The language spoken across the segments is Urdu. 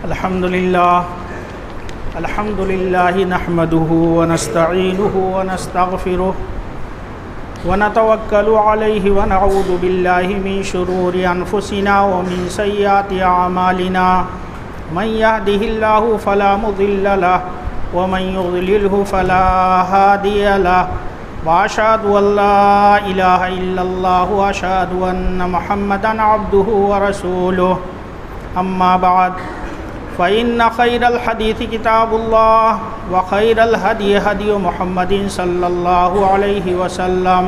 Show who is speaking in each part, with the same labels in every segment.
Speaker 1: الحمد لله نحمده ونستعينه ونستغفره ونتوكل عليه ونعوذ بالله من شرور أنفسنا ومن سيئات أعمالنا من يهده الله فلا مضل له ومن يضلله فلا هادي له وأشهد أن لا إله إلا الله وأشهد أن محمدا عبده ورسوله أما بعد فإن خير الحديث كتاب الله وخير الهدي هدي محمد صلى الله عليه وسلم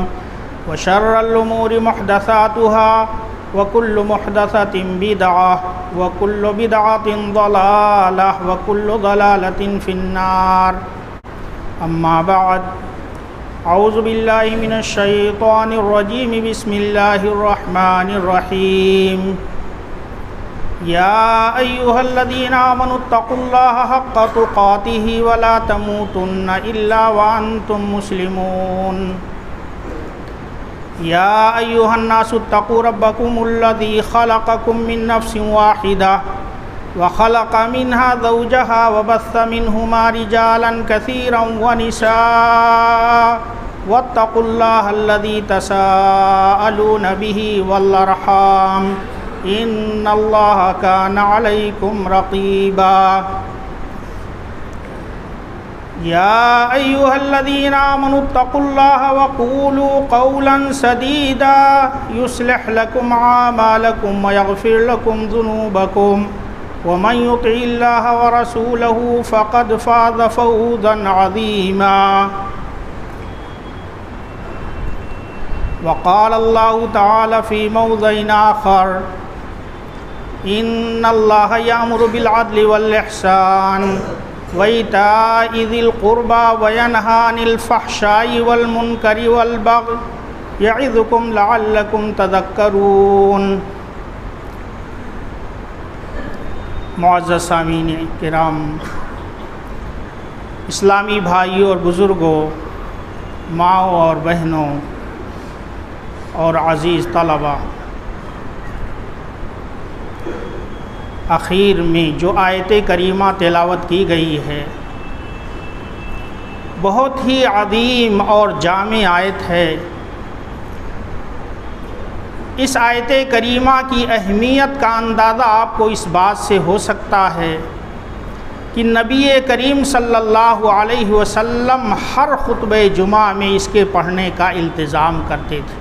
Speaker 1: وشر الأمور محدثاتها وكل محدثة بدعة وكل بدعة ضلالة وكل ضلالة في النار أما بعد أعوذ بالله من الشيطان الرجيم بسم الله الرحمن الرحيم يا أيها الذين آمنوا اتقوا الله حق تقاته ولا تموتن إلا وأنتم مسلمون يا أيها الناس اتقوا ربكم الذي خلقكم من نفس واحدة وخلق منها زوجها وبث منهما رجالا كثيرا ونساء واتقوا الله الذي تساءلون به والأرحام إن الله كان عليكم رقيبا يا أيها الذين آمنوا اتقوا الله وقولوا قولا سديدا يصلح لكم أعمالكم ويغفر لكم ذنوبكم ومن يطع الله ورسوله فقد فاز فوزا عظيما وقال الله تعالى في موضع آخر إن الله يأمر بالعدل والإحسان وإيتاء ذي القربى وينهى عن الفحشاء والمنكر والبغي يعظكم لعلكم تذكرون۔ معزز سامعین کرام، اسلامی بھائیوں اور بزرگوں، ماؤں اور بہنوں اور عزیز طلباء، آخر میں جو آیت کریمہ تلاوت کی گئی ہے بہت ہی عظیم اور جامع آیت ہے۔ اس آیت کریمہ کی اہمیت کا اندازہ آپ کو اس بات سے ہو سکتا ہے کہ نبی کریم صلی اللہ علیہ وسلم ہر خطبہ جمعہ میں اس کے پڑھنے کا التزام کرتے تھے۔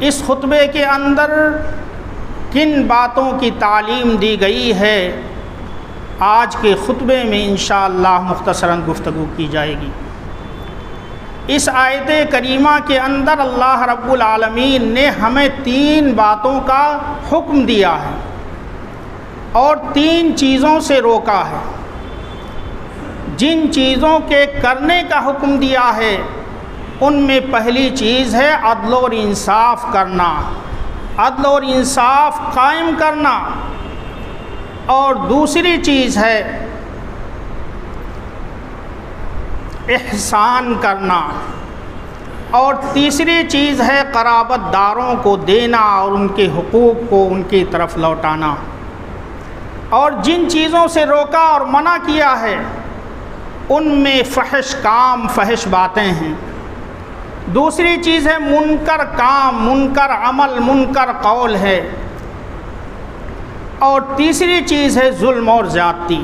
Speaker 1: اس خطبے کے اندر کن باتوں کی تعلیم دی گئی ہے، آج کے خطبے میں انشاءاللہ مختصراً گفتگو کی جائے گی۔ اس آیت کریمہ کے اندر اللہ رب العالمین نے ہمیں 3 باتوں کا حکم دیا ہے اور 3 چیزوں سے روکا ہے۔ جن چیزوں کے کرنے کا حکم دیا ہے ان میں پہلی چیز ہے عدل اور انصاف کرنا، عدل اور انصاف قائم کرنا، اور دوسری چیز ہے احسان کرنا، اور تیسری چیز ہے قرابت داروں کو دینا اور ان کے حقوق کو ان کی طرف لوٹانا۔ اور جن چیزوں سے روکا اور منع کیا ہے ان میں فحش کام، فحش باتیں ہیں۔ دوسری چیز ہے منکر کام، منکر عمل، منکر قول ہے، اور تیسری چیز ہے ظلم اور زیادتی۔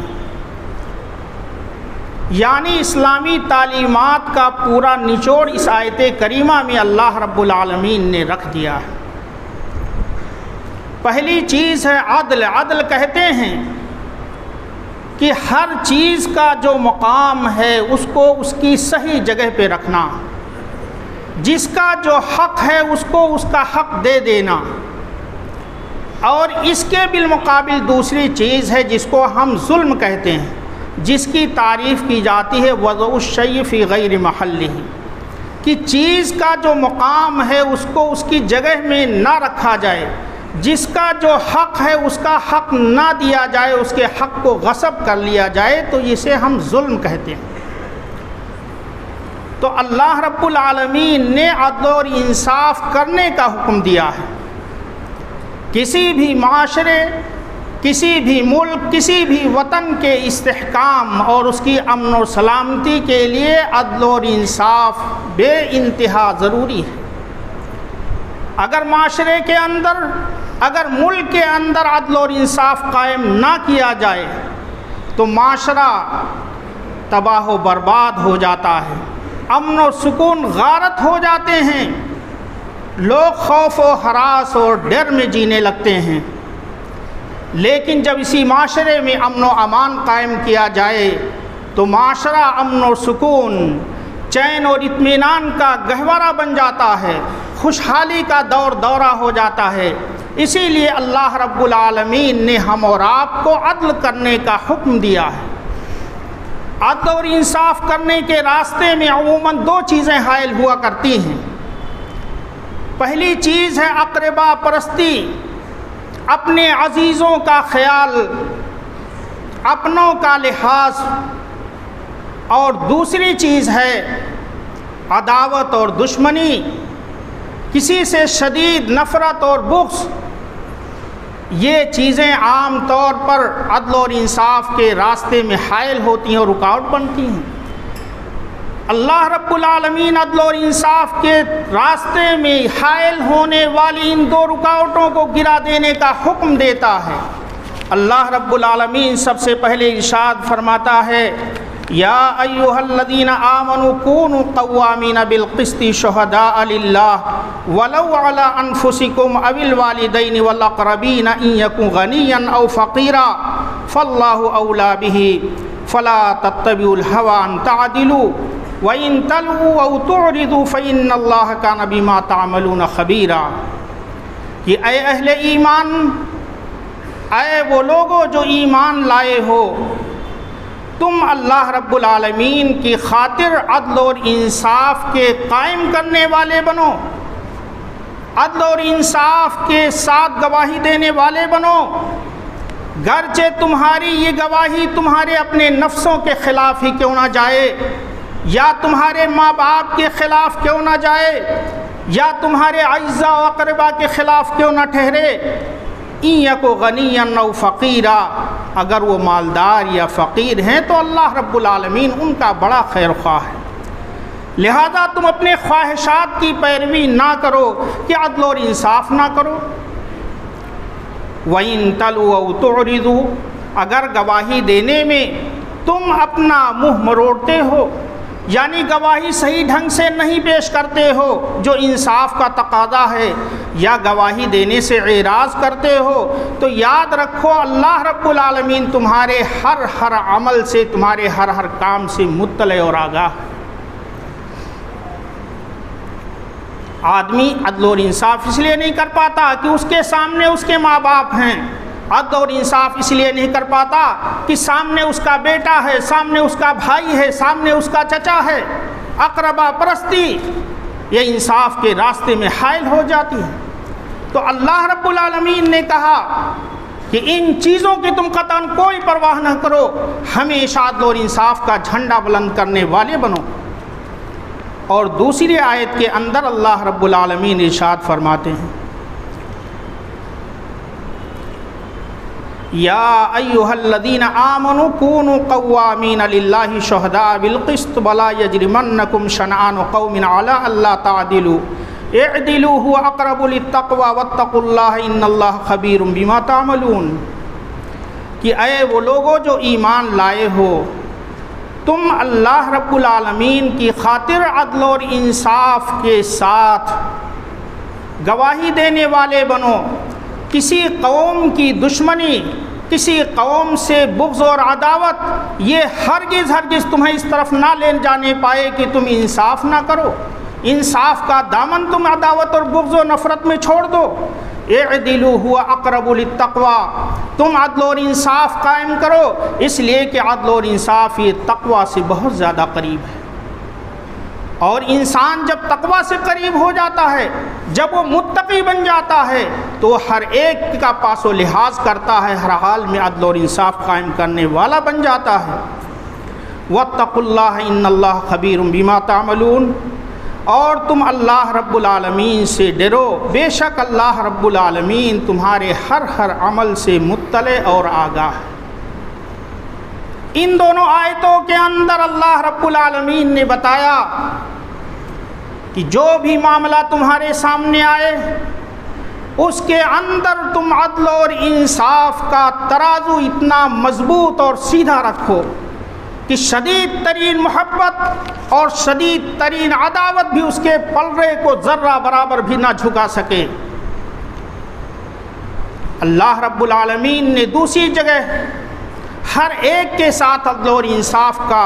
Speaker 1: یعنی اسلامی تعلیمات کا پورا نچوڑ اس آیت کریمہ میں اللہ رب العالمین نے رکھ دیا ہے۔ پہلی چیز ہے عدل۔ عدل کہتے ہیں کہ ہر چیز کا جو مقام ہے اس کو اس کی صحیح جگہ پہ رکھنا، جس کا جو حق ہے اس کو اس کا حق دے دینا، اور اس کے بالمقابل دوسری چیز ہے جس کو ہم ظلم کہتے ہیں، جس کی تعریف کی جاتی ہے وضع الشیء فی غیر محلہ، کہ چیز کا جو مقام ہے اس کو اس کی جگہ میں نہ رکھا جائے، جس کا جو حق ہے اس کا حق نہ دیا جائے، اس کے حق کو غصب کر لیا جائے، تو اسے ہم ظلم کہتے ہیں۔ تو اللہ رب العالمین نے عدل اور انصاف کرنے کا حکم دیا ہے، کسی بھی معاشرے، کسی بھی ملک، کسی بھی وطن کے استحکام اور اس کی امن و سلامتی کے لیے عدل اور انصاف بے انتہا ضروری ہے۔ اگر معاشرے کے اندر، اگر ملک کے اندر عدل اور انصاف قائم نہ کیا جائے تو معاشرہ تباہ و برباد ہو جاتا ہے، امن و سکون غارت ہو جاتے ہیں، لوگ خوف و ہراس اور ڈر میں جینے لگتے ہیں۔ لیکن جب اسی معاشرے میں امن و امان قائم کیا جائے تو معاشرہ امن و سکون، چین اور اطمینان کا گہوارہ بن جاتا ہے، خوشحالی کا دور دورہ ہو جاتا ہے۔ اسی لیے اللہ رب العالمین نے ہم اور آپ کو عدل کرنے کا حکم دیا ہے۔ عدل اور انصاف کرنے کے راستے میں عموماً دو چیزیں حائل ہوا کرتی ہیں۔ پہلی چیز ہے اقربا پرستی، اپنے عزیزوں کا خیال، اپنوں کا لحاظ، اور دوسری چیز ہے عداوت اور دشمنی، کسی سے شدید نفرت اور بغض۔ یہ چیزیں عام طور پر عدل اور انصاف کے راستے میں حائل ہوتی ہیں اور رکاوٹ بنتی ہیں۔ اللہ رب العالمین عدل اور انصاف کے راستے میں حائل ہونے والی ان دو رکاوٹوں کو گرا دینے کا حکم دیتا ہے۔ اللہ رب العالمین سب سے پہلے ارشاد فرماتا ہے، یا ایھا الذین آمنوا کونوا قوامین بالقسط شہداء للہ ولو علی انفسکم او الوالدین والاقربین ان یکن غنیا او فقیرا فاللہ اولی بہ فلا تتبعوا الہوی ان تعدلوا وَإِن تَلْوُوا أَوْ تُعْرِضُوا فَإِنَّ اللَّهَ كَانَ بِمَا تَعْمَلُونَ خَبِيرًا۔ کہ اے اہل ایمان، اے وہ لوگو جو ایمان لائے ہو، تم اللہ رب العالمین کی خاطر عدل اور انصاف کے قائم کرنے والے بنو، عدل اور انصاف کے ساتھ گواہی دینے والے بنو، گرچہ تمہاری یہ گواہی تمہارے اپنے نفسوں کے خلاف ہی کیوں نہ جائے، یا تمہارے ماں باپ کے خلاف کیوں نہ جائے، یا تمہارے اعزاء و اقربا کے خلاف کیوں نہ ٹھہرے۔ ان یکو غنیا او فقیرا، اگر وہ مالدار یا فقیر ہیں تو اللہ رب العالمین ان کا بڑا خیر خواہ ہے، لہذا تم اپنے خواہشات کی پیروی نہ کرو کہ عدل اور انصاف نہ کرو۔ وَإِن تَلْوُوا أَوْ تُعْرِضُوا، اگر گواہی دینے میں تم اپنا منہ مروڑتے ہو، یعنی گواہی صحیح ڈھنگ سے نہیں پیش کرتے ہو جو انصاف کا تقاضا ہے، یا گواہی دینے سے اعراض کرتے ہو، تو یاد رکھو اللہ رب العالمین تمہارے ہر عمل سے، تمہارے ہر کام سے مطلع اور آگاہ ہے۔ آدمی عدل اور انصاف اس لیے نہیں کر پاتا کہ اس کے سامنے اس کے ماں باپ ہیں، عدل اور انصاف اس لیے نہیں کر پاتا کہ سامنے اس کا بیٹا ہے، سامنے اس کا بھائی ہے، سامنے اس کا چچا ہے۔ اقربا پرستی یہ انصاف کے راستے میں حائل ہو جاتی ہے۔ تو اللہ رب العالمین نے کہا کہ ان چیزوں کی تم قطعاً کوئی پرواہ نہ کرو، ہمیشہ عدل اور انصاف کا جھنڈا بلند کرنے والے بنو۔ اور دوسری آیت کے اندر اللہ رب العالمین ارشاد فرماتے ہیں، یا ایھا الذین آمنوا کونوا قوامین للہ شہداء بالقسط ولا یجرمنکم شنآن قوم علی الا تعدلوا اعدلوا هو اقرب للتقوی واتقوا اللہ ان اللہ خبیر بما تعملون۔ کہ اے وہ لوگو جو ایمان لائے ہو، تم اللہ رب العالمین کی خاطر عدل اور انصاف کے ساتھ گواہی دینے والے بنو۔ کسی قوم کی دشمنی، کسی قوم سے بغض اور عداوت یہ ہرگز تمہیں اس طرف نہ لے جانے پائے کہ تم انصاف نہ کرو۔ انصاف کا دامن تم عداوت اور بغض و نفرت میں چھوڑ دو۔ اعدلوا هو اقرب للتقوی، تم عدل اور انصاف قائم کرو، اس لیے کہ عدل اور انصاف یہ تقوی سے بہت زیادہ قریب ہے۔ اور انسان جب تقوی سے قریب ہو جاتا ہے، جب وہ متقی بن جاتا ہے، تو ہر ایک کا پاس و لحاظ کرتا ہے، ہر حال میں عدل اور انصاف قائم کرنے والا بن جاتا ہے۔ واتقوا اللہ ان اللہ خبیر بما تعملون۔ اور تم اللہ رب العالمین سے ڈرو، بے شک اللہ رب العالمین تمہارے ہر عمل سے مطلع اور آگاہ ہے۔ ان دونوں آیتوں کے اندر اللہ رب العالمین نے بتایا کہ جو بھی معاملہ تمہارے سامنے آئے اس کے اندر تم عدل اور انصاف کا ترازو اتنا مضبوط اور سیدھا رکھو کہ شدید ترین محبت اور شدید ترین عداوت بھی اس کے پلڑے کو ذرہ برابر بھی نہ جھکا سکے۔ اللہ رب العالمین نے دوسری جگہ ہر ایک کے ساتھ عدل اور انصاف کا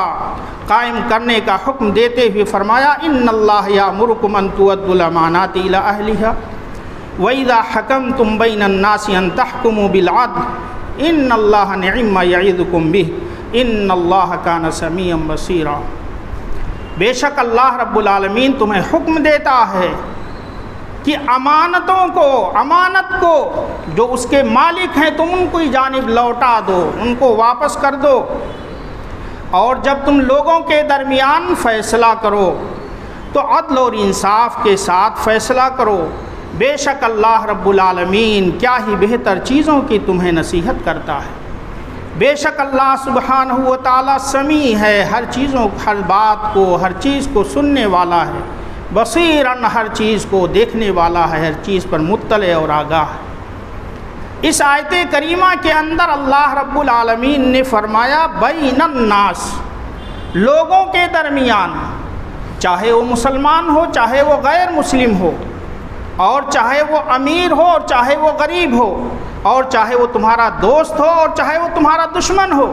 Speaker 1: قائم کرنے کا حکم دیتے ہوئے فرمایا ان اللہ یامرکم ان تؤدوا الامانات الی اہلھا وَإِذَا حَكَمْتُمْ بَيْنَ النَّاسِ أَن تَحْكُمُوا بِالْعَدْلِ إِنَّ اللَّهَ نِعِمَّ مَا يَعِظُكُم بِهِ إِنَّ اللَّهَ كَانَ سَمِيعًا بَصِيرًا۔ بے شک اللہ رب العالمین تمہیں حکم دیتا ہے کہ امانت کو جو اس کے مالک ہیں تم ان کو جانب لوٹا دو، ان کو واپس کر دو، اور جب تم لوگوں کے درمیان فیصلہ کرو تو عدل اور انصاف کے ساتھ فیصلہ کرو، بے شک اللہ رب العالمین کیا ہی بہتر چیزوں کی تمہیں نصیحت کرتا ہے۔ بے شک اللہ سبحانہ و تعالیٰ سمیع ہے، ہر بات کو، ہر چیز کو سننے والا ہے، بصیراً ہر چیز کو دیکھنے والا ہے، ہر چیز پر مطلع اور آگاہ ہے۔ اس آیت کریمہ کے اندر اللہ رب العالمین نے فرمایا بین الناس، لوگوں کے درمیان، چاہے وہ مسلمان ہو چاہے وہ غیر مسلم ہو، اور چاہے وہ امیر ہو اور چاہے وہ غریب ہو، اور چاہے وہ تمہارا دوست ہو اور چاہے وہ تمہارا دشمن ہو،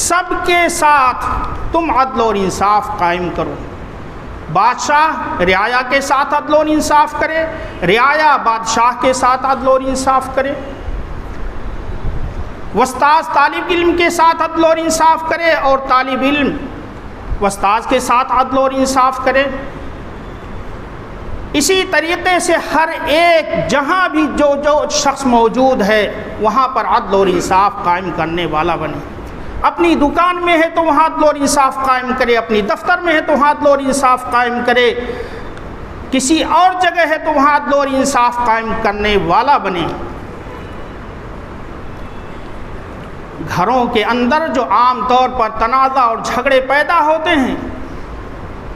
Speaker 1: سب کے ساتھ تم عدل اور انصاف قائم کرو۔ بادشاہ رعایا کے ساتھ عدل اور انصاف کرے، رعایا بادشاہ کے ساتھ عدل اور انصاف کرے، استاذ طالب علم کے ساتھ عدل اور انصاف کرے، اور طالب علم استاذ کے ساتھ عدل اور انصاف کرے۔ اسی طریقے سے ہر ایک جہاں بھی جو شخص موجود ہے وہاں پر عدل اور انصاف قائم کرنے والا بنے۔ اپنی دکان میں ہے تو وہاں عدل اور انصاف قائم کرے، اپنی دفتر میں ہے تو وہاں عدل اور انصاف قائم کرے، کسی اور جگہ ہے تو وہاں عدل اور انصاف قائم کرنے والا بنے۔ گھروں کے اندر جو عام طور پر تنازع اور جھگڑے پیدا ہوتے ہیں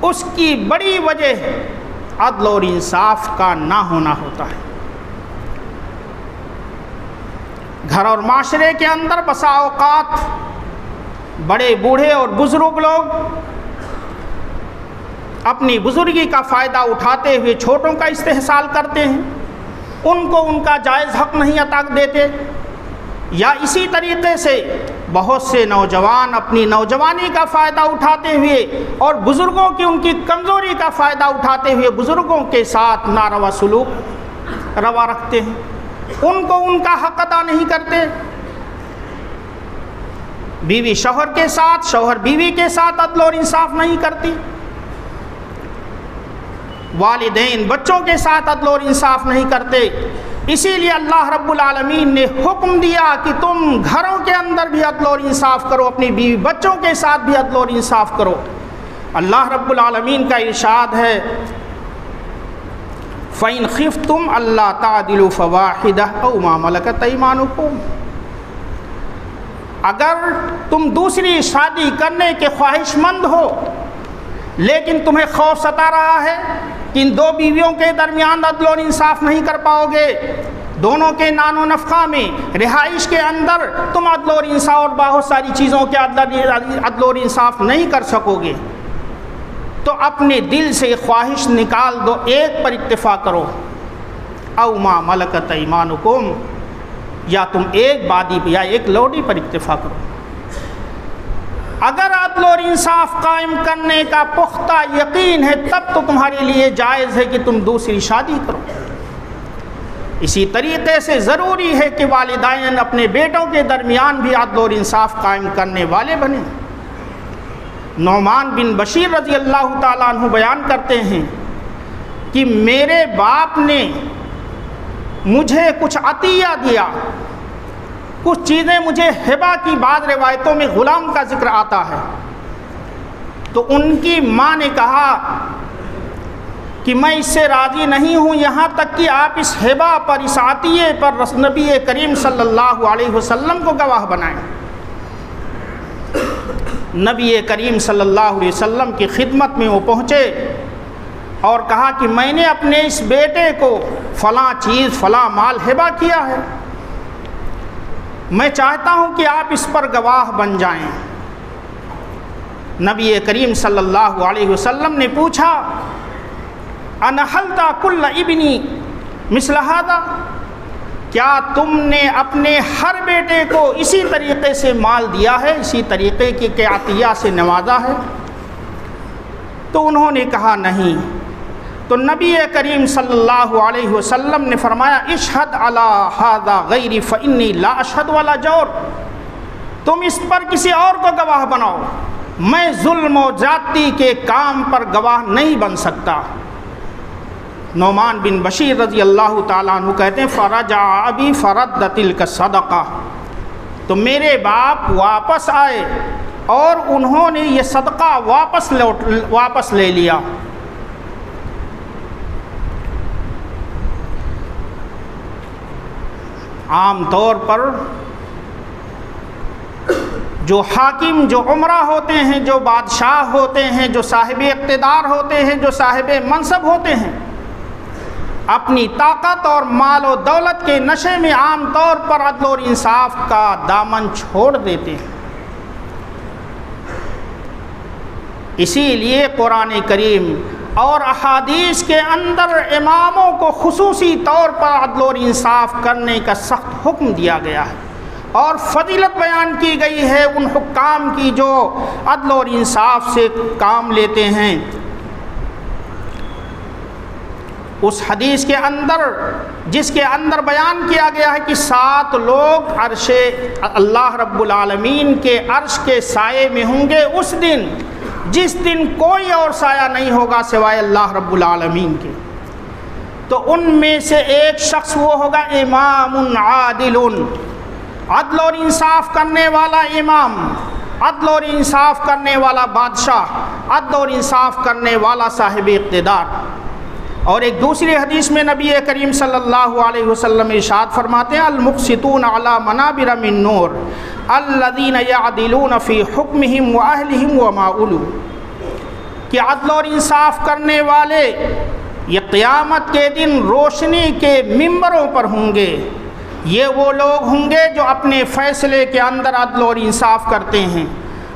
Speaker 1: اس کی بڑی وجہ عدل اور انصاف کا نہ ہونا ہوتا ہے۔ گھر اور معاشرے کے اندر بسا اوقات بڑے بوڑھے اور بزرگ لوگ اپنی بزرگی کا فائدہ اٹھاتے ہوئے چھوٹوں کا استحصال کرتے ہیں، ان کو ان کا جائز حق نہیں عطا دیتے، یا اسی طریقے سے بہت سے نوجوان اپنی نوجوانی کا فائدہ اٹھاتے ہوئے اور بزرگوں کی ان کی کمزوری کا فائدہ اٹھاتے ہوئے بزرگوں کے ساتھ ناروا سلوک روا رکھتے ہیں، ان کو ان کا حق ادا نہیں کرتے۔ بیوی شوہر کے ساتھ، شوہر بیوی کے ساتھ عدل اور انصاف نہیں کرتی، والدین بچوں کے ساتھ عدل اور انصاف نہیں کرتے۔ اسی لیے اللہ رب العالمین نے حکم دیا کہ تم گھروں کے اندر بھی عدل اور انصاف کرو، اپنی بیوی بچوں کے ساتھ بھی عدل اور انصاف کرو۔ اللہ رب العالمین کا ارشاد ہے فَإِنْ خِفْتُمْ أَلَّا تَعْدِلُوا فَوَاحِدَةً أَوْ مَا مَلَكَتْ أَيْمَانُكُمْ، اگر تم دوسری شادی کرنے کے خواہش مند ہو لیکن تمہیں خوف ستا رہا ہے کہ ان دو بیویوں کے درمیان عدل اور انصاف نہیں کر پاؤ گے، دونوں کے نان و نفقہ میں، رہائش کے اندر تم عدل اور انصاف اور بہت ساری چیزوں کے عدل اور انصاف نہیں کر سکو گے، تو اپنے دل سے خواہش نکال دو، ایک پر اتفاق کرو، او ما ملکت ایمانکم، یا تم ایک بادی یا ایک لوڈی پر اتفاق کرو۔ اگر عدل اور انصاف قائم کرنے کا پختہ یقین ہے تب تو تمہارے لیے جائز ہے کہ تم دوسری شادی کرو۔ اسی طریقے سے ضروری ہے کہ والدین اپنے بیٹوں کے درمیان بھی عدل اور انصاف قائم کرنے والے بنیں۔ نعمان بن بشیر رضی اللہ تعالیٰ عنہ بیان کرتے ہیں کہ میرے باپ نے مجھے کچھ عطیہ دیا، کچھ چیزیں مجھے ہبہ کی، بعض روایتوں میں غلام کا ذکر آتا ہے، تو ان کی ماں نے کہا کہ میں اس سے راضی نہیں ہوں، یہاں تک کہ آپ اس ہبہ پر، اس عطیے پر نبی کریم صلی اللہ علیہ وسلم کو گواہ بنائیں۔ نبی کریم صلی اللہ علیہ وسلم کی خدمت میں وہ پہنچے اور کہا کہ میں نے اپنے اس بیٹے کو فلاں چیز، فلاں مال ہبہ کیا ہے، میں چاہتا ہوں کہ آپ اس پر گواہ بن جائیں۔ نبی کریم صلی اللہ علیہ وسلم نے پوچھا انحلت کل ابنی مثل ھذا، کیا تم نے اپنے ہر بیٹے کو اسی طریقے سے مال دیا ہے، اسی طریقے کی عطیہ سے نوازا ہے؟ تو انہوں نے کہا نہیں۔ تو نبی کریم صلی اللہ علیہ وسلم نے فرمایا اشہد علی ھذا غیری فانی لا اشہد ولا جور، تم اس پر کسی اور کو گواہ بناؤ، میں ظلم و زیادتی کے کام پر گواہ نہیں بن سکتا۔ نعمان بن بشیر رضی اللہ تعالیٰ عنہ کہتے ہیں فرجع ابی فرد تلک الصدقہ، تو میرے باپ واپس آئے اور انہوں نے یہ صدقہ واپس لے لیا۔ عام طور پر جو حاکم، جو عمرہ ہوتے ہیں، جو بادشاہ ہوتے ہیں، جو صاحب اقتدار ہوتے ہیں، جو صاحب منصب ہوتے ہیں، اپنی طاقت اور مال و دولت کے نشے میں عام طور پر عدل اور انصاف کا دامن چھوڑ دیتے ہیں۔ اسی لیے قرآن کریم اور احادیث کے اندر اماموں کو خصوصی طور پر عدل اور انصاف کرنے کا سخت حکم دیا گیا ہے، اور فضیلت بیان کی گئی ہے ان حکام کی جو عدل اور انصاف سے کام لیتے ہیں۔ اس حدیث کے اندر جس کے اندر بیان کیا گیا ہے کہ 7 لوگ عرش اللہ رب العالمین کے عرش کے سائے میں ہوں گے اس دن، جس دن کوئی اور سایہ نہیں ہوگا سوائے اللہ رب العالمین کے، تو ان میں سے ایک شخص وہ ہوگا امام عادل، عدل اور انصاف کرنے والا امام، عدل اور انصاف کرنے والا بادشاہ، عدل اور انصاف کرنے والا صاحب اقتدار۔ اور ایک دوسری حدیث میں نبی کریم صلی اللہ علیہ وسلم ارشاد فرماتے ہیں المقسطون علی منابر من نور الذین یعدلون فی حکمہم واہلہم وما اولو، کہ عدل اور انصاف کرنے والے یہ قیامت کے دن روشنی کے ممبروں پر ہوں گے۔ یہ وہ لوگ ہوں گے جو اپنے فیصلے کے اندر عدل اور انصاف کرتے ہیں،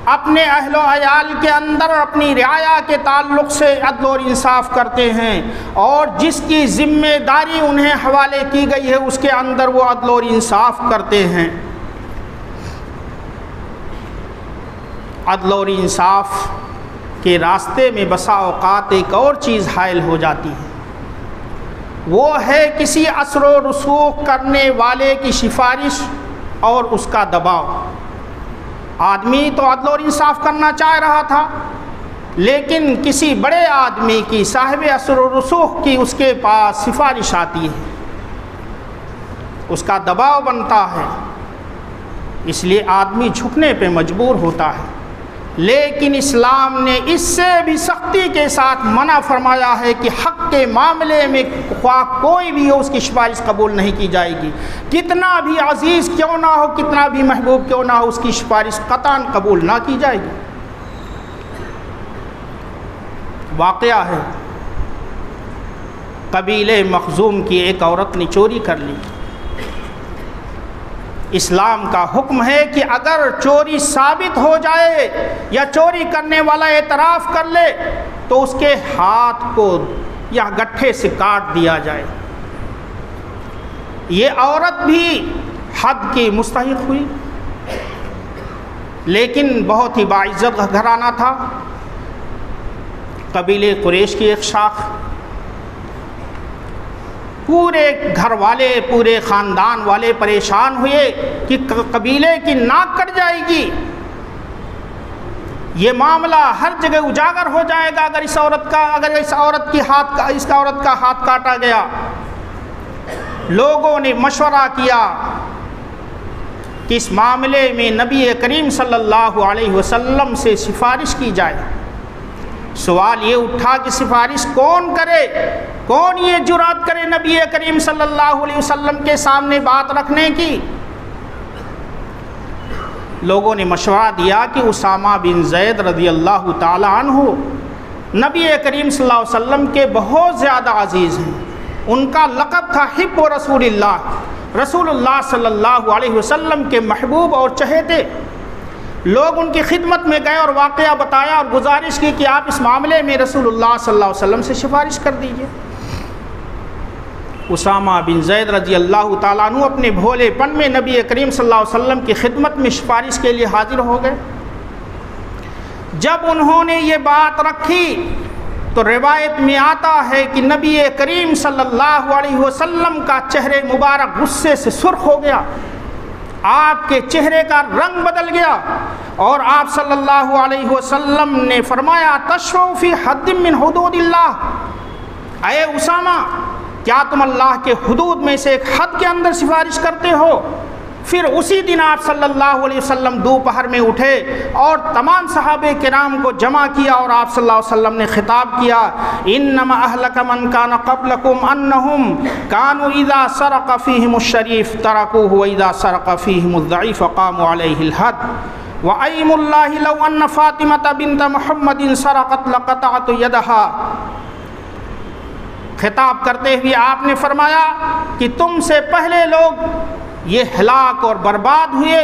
Speaker 1: اپنے اہل و عیال کے اندر اپنی رعایا کے تعلق سے عدل اور انصاف کرتے ہیں، اور جس کی ذمہ داری انہیں حوالے کی گئی ہے اس کے اندر وہ عدل اور انصاف کرتے ہیں۔ عدل اور انصاف کے راستے میں بسا اوقات ایک اور چیز حائل ہو جاتی ہے، وہ ہے کسی اثر و رسوخ کرنے والے کی سفارش اور اس کا دباؤ۔ آدمی تو عدل اور انصاف کرنا چاہ رہا تھا، لیکن کسی بڑے آدمی کی، صاحب اثر و رسوخ کی اس کے پاس سفارش آتی ہے، اس کا دباؤ بنتا ہے، اس لیے آدمی جھکنے پہ مجبور ہوتا ہے۔ لیکن اسلام نے اس سے بھی سختی کے ساتھ منع فرمایا ہے کہ حق کے معاملے میں خواہ کوئی بھی ہو اس کی سفارش قبول نہیں کی جائے گی، کتنا بھی عزیز کیوں نہ ہو، کتنا بھی محبوب کیوں نہ ہو، اس کی سفارش قطعاً قبول نہ کی جائے گی۔ واقعہ ہے، قبیلے مخزوم کی ایک عورت نے چوری کر لی۔ اسلام کا حکم ہے کہ اگر چوری ثابت ہو جائے یا چوری کرنے والا اعتراف کر لے تو اس کے ہاتھ کو یا گٹھے سے کاٹ دیا جائے۔ یہ عورت بھی حد کی مستحق ہوئی، لیکن بہت ہی باعزت گھرانہ تھا، قبیلے قریش کی ایک شاخ۔ پورے گھر والے، پورے خاندان والے پریشان ہوئے کہ قبیلے کی ناک کٹ جائے گی، یہ معاملہ ہر جگہ اجاگر ہو جائے گا اگر اس عورت کا ہاتھ کاٹا گیا۔ لوگوں نے مشورہ کیا کہ اس معاملے میں نبی کریم صلی اللہ علیہ وسلم سے سفارش کی جائے۔ سوال یہ اٹھا کہ سفارش کون کرے، کون یہ جرات کرے نبی کریم صلی اللہ علیہ وسلم کے سامنے بات رکھنے کی؟ لوگوں نے مشورہ دیا کہ اسامہ بن زید رضی اللہ تعالی عنہ نبی کریم صلی اللہ علیہ وسلم کے بہت زیادہ عزیز ہیں، ان کا لقب تھا حب رسول اللہ، رسول اللہ صلی اللہ علیہ وسلم کے محبوب اور چہیتے۔ لوگ ان کی خدمت میں گئے اور واقعہ بتایا اور گزارش کی کہ آپ اس معاملے میں رسول اللہ صلی اللہ علیہ وسلم سے سفارش کر دیجئے۔ اسامہ بن زید رضی اللہ تعالیٰ عنہ اپنے بھولے پن میں نبی کریم صلی اللہ علیہ وسلم کی خدمت میں سفارش کے لیے حاضر ہو گئے۔ جب انہوں نے یہ بات رکھی تو روایت میں آتا ہے کہ نبی کریم صلی اللہ علیہ وسلم کا چہرے مبارک غصے سے سرخ ہو گیا، آپ کے چہرے کا رنگ بدل گیا، اور آپ صلی اللہ علیہ وسلم نے فرمایا تشفع فی حد من حدود اللہ، اے اسامہ کیا تم اللہ کے حدود میں سے ایک حد کے اندر سفارش کرتے ہو؟ پھر اسی دن آپ صلی اللہ علیہ وسلم دوپہر میں اٹھے اور تمام صحابہ کرام کو جمع کیا اور آپ صلی اللہ علیہ وسلم نے خطاب کیا انما اہلک من کان قبلکم انہم کانوا اذا سرق فیہم الشریف ترکوہ واذا سرق فیہم الضعیف قاموا علیہ الحد وَأَيْمُ اللَّهِ لَوْ أَنَّ فَاطِمَةَ بِنْتَ مُحَمَّدٍ سَرَقَتْ لَقَطَعْتُ يَدَهَا۔ خطاب کرتے ہوئے آپ نے فرمایا کہ تم سے پہلے لوگ یہ ہلاک اور برباد ہوئے،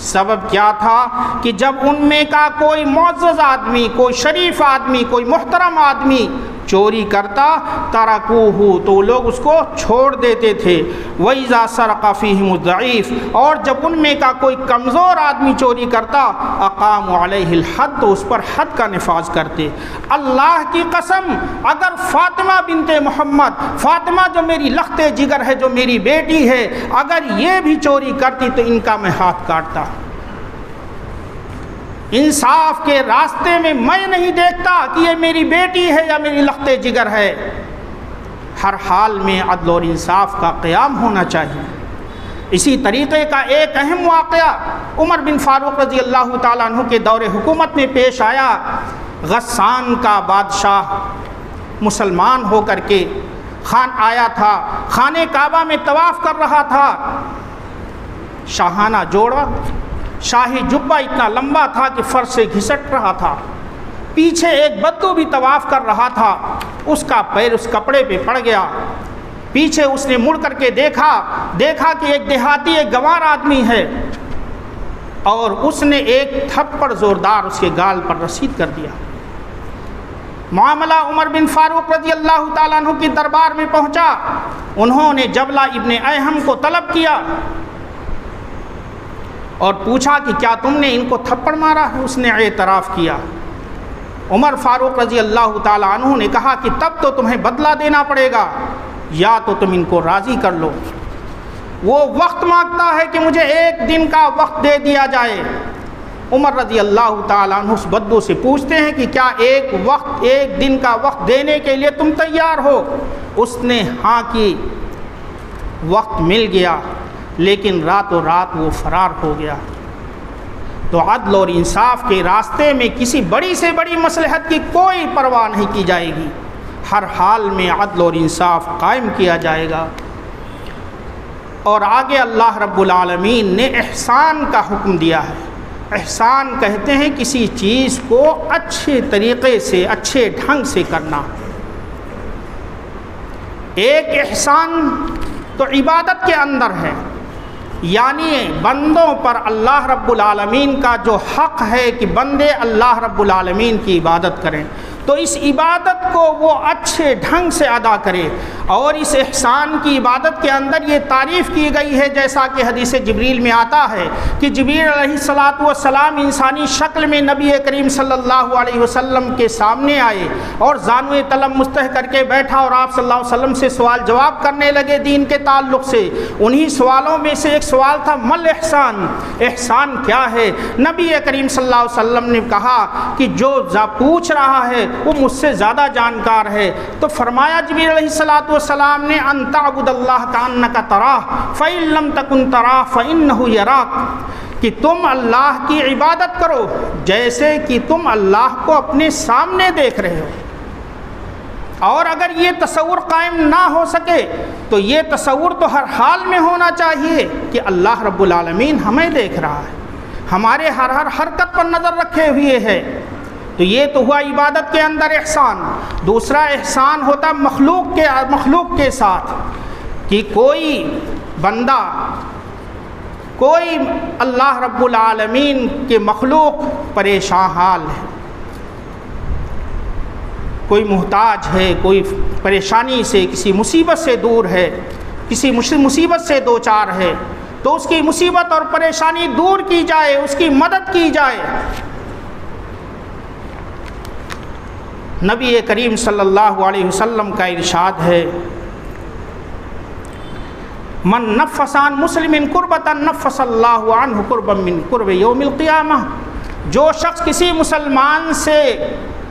Speaker 1: سبب کیا تھا کہ جب ان میں کا کوئی معزز آدمی، کوئی شریف آدمی، کوئی محترم آدمی چوری کرتا ترکوہ تو لوگ اس کو چھوڑ دیتے تھے، وَإِذَا سَرَقَ فِيهِمُ الضَّعِيفُ اور جب ان میں کا کوئی کمزور آدمی چوری کرتا اقاموا علیہ الحد تو اس پر حد کا نفاذ کرتے۔ اللہ کی قسم اگر فاطمہ بنت محمد، فاطمہ جو میری لخت جگر ہے، جو میری بیٹی ہے، اگر یہ بھی چوری کرتی تو ان کا میں ہاتھ کاٹتا۔ انصاف کے راستے میں میں نہیں دیکھتا کہ یہ میری بیٹی ہے یا میری لخت جگر ہے۔ ہر حال میں عدل اور انصاف کا قیام ہونا چاہیے۔ اسی طریقے کا ایک اہم واقعہ عمر بن فاروق رضی اللہ تعالیٰ عنہ کے دور حکومت میں پیش آیا۔ غسان کا بادشاہ مسلمان ہو کر کے آیا تھا، خانہ کعبہ میں طواف کر رہا تھا، شاہانہ جوڑا، شاہی جبہ اتنا لمبا تھا کہ فرش سے گھسٹ رہا تھا، پیچھے ایک بدو بھی طواف کر رہا تھا، اس کا پیر اس کپڑے پہ پڑ گیا، پیچھے اس نے مڑ کر کے دیکھا کہ ایک دیہاتی، ایک گنوار آدمی ہے، اور اس نے ایک تھپڑ زوردار اس کے گال پر رسید کر دیا۔ معاملہ عمر بن فاروق رضی اللہ تعالیٰ عنہ کی دربار میں پہنچا، انہوں نے جبلہ ابن ایہم کو طلب کیا اور پوچھا کہ کیا تم نے ان کو تھپڑ مارا ہے؟ اس نے اعتراف کیا۔ عمر فاروق رضی اللہ تعالیٰ عنہ نے کہا کہ تب تو تمہیں بدلہ دینا پڑے گا، یا تو تم ان کو راضی کر لو۔ وہ وقت مانگتا ہے کہ مجھے ایک دن کا وقت دے دیا جائے۔ عمر رضی اللہ تعالیٰ عنہ اس بدو سے پوچھتے ہیں کہ کیا ایک دن کا وقت دینے کے لیے تم تیار ہو؟ اس نے ہاں کی، وقت مل گیا، لیکن راتوں رات وہ فرار ہو گیا۔ تو عدل اور انصاف کے راستے میں کسی بڑی سے بڑی مصلحت کی کوئی پرواہ نہیں کی جائے گی، ہر حال میں عدل اور انصاف قائم کیا جائے گا۔ اور آگے اللہ رب العالمین نے احسان کا حکم دیا ہے۔ احسان کہتے ہیں کسی چیز کو اچھے طریقے سے، اچھے ڈھنگ سے کرنا۔ ایک احسان تو عبادت کے اندر ہے، یعنی بندوں پر اللہ رب العالمین کا جو حق ہے کہ بندے اللہ رب العالمین کی عبادت کریں، تو اس عبادت کو وہ اچھے ڈھنگ سے ادا کرے۔ اور اس احسان کی عبادت کے اندر یہ تعریف کی گئی ہے، جیسا کہ حدیث جبریل میں آتا ہے کہ جبریل علیہ السلام انسانی شکل میں نبی کریم صلی اللہ علیہ وسلم کے سامنے آئے اور زانوئے طلب مستح کر کے بیٹھا اور آپ صلی اللہ علیہ وسلم سے سوال جواب کرنے لگے دین کے تعلق سے۔ انہی سوالوں میں سے ایک سوال تھا مل احسان، احسان کیا ہے؟ نبی کریم صلی اللہ علیہ وسلم نے کہا کہ جو پوچھ رہا ہے وہ مجھ سے زیادہ جانکار ہے۔ تو فرمایا جبریل علیہ السلام نے ان تعبد اللہ کانک تراہ فإن لم تکن تراہ فإنہ یراک، کہ تم اللہ کی عبادت کرو جیسے کہ تم اللہ کو اپنے سامنے دیکھ رہے ہو. اور اگر یہ تصور قائم نہ ہو سکے تو یہ تصور تو ہر حال میں ہونا چاہیے کہ اللہ رب العالمین ہمیں دیکھ رہا ہے، ہمارے ہر حرکت پر نظر رکھے ہوئے ہے. تو یہ تو ہوا عبادت کے اندر احسان. دوسرا احسان ہوتا مخلوق کے ساتھ کہ کوئی بندہ، کوئی اللہ رب العالمین کے مخلوق پریشان حال ہے، کوئی محتاج ہے، کوئی پریشانی سے، کسی مصیبت سے دور ہے، کسی مصیبت سے دوچار ہے، تو اس کی مصیبت اور پریشانی دور کی جائے، اس کی مدد کی جائے. نبی کریم صلی اللہ علیہ وسلم کا ارشاد ہے، من نفس عن مسلم کربۃ نفس اللہ عنہ کربا من کرب یوم القیامہ. جو شخص کسی مسلمان سے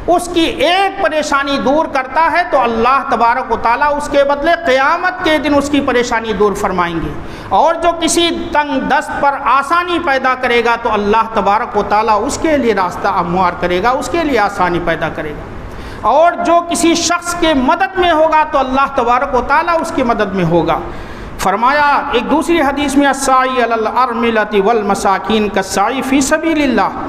Speaker 1: اس کی ایک پریشانی دور کرتا ہے تو اللہ تبارک و تعالیٰ اس کے بدلے قیامت کے دن اس کی پریشانی دور فرمائیں گے. اور جو کسی تنگ دست پر آسانی پیدا کرے گا تو اللہ تبارک و تعالیٰ اس کے لیے راستہ ہموار کرے گا، اس کے لیے آسانی پیدا کرے گا. اور جو کسی شخص کے مدد میں ہوگا تو اللہ تبارک و تعالیٰ اس کی مدد میں ہوگا. فرمایا ایک دوسری حدیث میں، الساعی علی الارملۃ والمساکین کالساعی فی سبیل اللہ.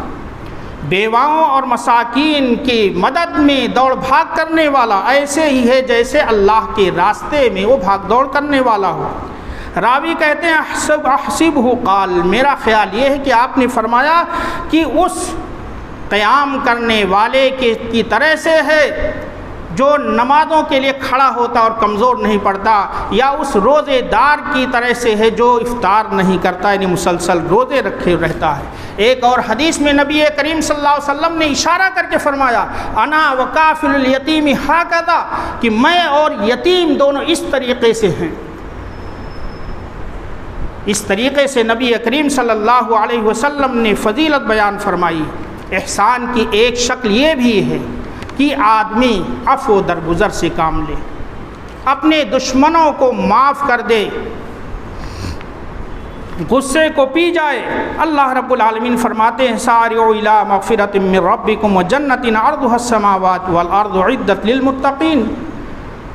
Speaker 1: بیواؤں اور مساکین کی مدد میں دوڑ بھاگ کرنے والا ایسے ہی ہے جیسے اللہ کے راستے میں وہ بھاگ دوڑ کرنے والا ہو. راوی کہتے ہیں احسبہ قال، میرا خیال یہ ہے کہ آپ نے فرمایا کہ اس قیام کرنے والے کی طرح سے ہے جو نمازوں کے لیے کھڑا ہوتا اور کمزور نہیں پڑتا، یا اس روزے دار کی طرح سے ہے جو افطار نہیں کرتا، یعنی مسلسل روزے رکھے رہتا ہے. ایک اور حدیث میں نبی کریم صلی اللہ علیہ وسلم نے اشارہ کر کے فرمایا، انا وکافل الیتیم ھکذا، کہ میں اور یتیم دونوں اس طریقے سے ہیں. اس طریقے سے نبی کریم صلی اللہ علیہ وسلم نے فضیلت بیان فرمائی. احسان کی ایک شکل یہ بھی ہے کہ آدمی عفو درگزر سے کام لے، اپنے دشمنوں کو معاف کر دے، غصے کو پی جائے. اللہ رب العالمین فرماتے ہیں، سارعوا الی مغفرۃ من ربکم وجنۃ عرضها السماوات والارض اعدت للمتقین،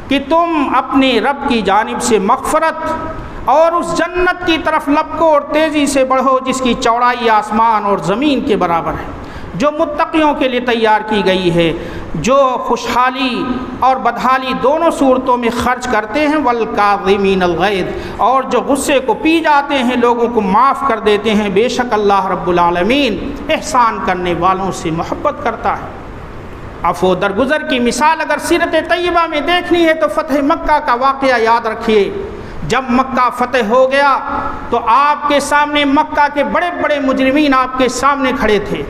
Speaker 1: کہ تم اپنے رب کی جانب سے مغفرت اور اس جنت کی طرف لپکو اور تیزی سے بڑھو جس کی چوڑائی آسمان اور زمین کے برابر ہے، جو متقیوں کے لیے تیار کی گئی ہے، جو خوشحالی اور بدحالی دونوں صورتوں میں خرچ کرتے ہیں. والکاظمین الغیظ، اور جو غصے کو پی جاتے ہیں، لوگوں کو معاف کر دیتے ہیں. بے شک اللہ رب العالمین احسان کرنے والوں سے محبت کرتا ہے. عفو درگزر کی مثال اگر سیرت طیبہ میں دیکھنی ہے تو فتح مکہ کا واقعہ یاد رکھیے. جب مکہ فتح ہو گیا تو آپ کے سامنے مکہ کے بڑے بڑے مجرمین آپ کے سامنے کھڑے تھے،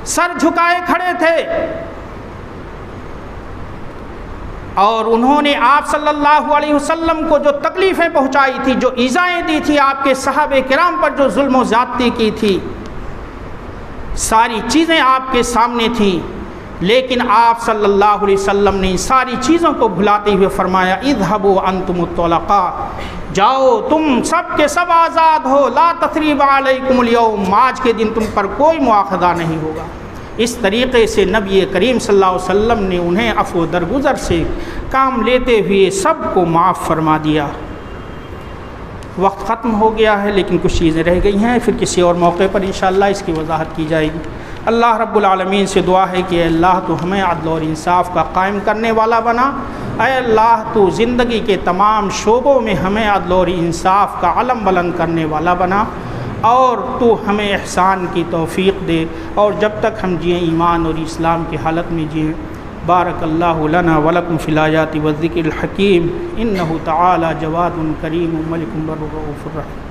Speaker 1: سر جھکائے کھڑے تھے، اور انہوں نے آپ صلی اللہ علیہ وسلم کو جو تکلیفیں پہنچائی تھی، جو ایذائیں دی تھی، آپ کے صحابہ کرام پر جو ظلم و زیادتی کی تھی، ساری چیزیں آپ کے سامنے تھیں. لیکن آپ صلی اللہ علیہ وسلم نے ساری چیزوں کو بھلاتے ہوئے فرمایا، اذهبوا انتم الطلقاء، جاؤ تم سب کے سب آزاد ہو، لا تثریب علیکم اليوم، آج کے دن تم پر کوئی مواخذہ نہیں ہوگا. اس طریقے سے نبی کریم صلی اللہ علیہ وسلم نے انہیں عفو درگزر سے کام لیتے ہوئے سب کو معاف فرما دیا. وقت ختم ہو گیا ہے لیکن کچھ چیزیں رہ گئی ہیں، پھر کسی اور موقع پر انشاءاللہ اس کی وضاحت کی جائے گی. اللہ رب العالمین سے دعا ہے کہ اے اللہ تو ہمیں عدل اور انصاف کا قائم کرنے والا بنا. اے اللہ تو زندگی کے تمام شعبوں میں ہمیں عدل اور انصاف کا علم بلند کرنے والا بنا، اور تو ہمیں احسان کی توفیق دے، اور جب تک ہم جئیں ایمان اور اسلام کی حالت میں جئیں. بارک اللہ لنا ولکم فی الآیات والذکر الحکیم، انہ تعالی جواد کریم ملک بر رؤوف الرحیم.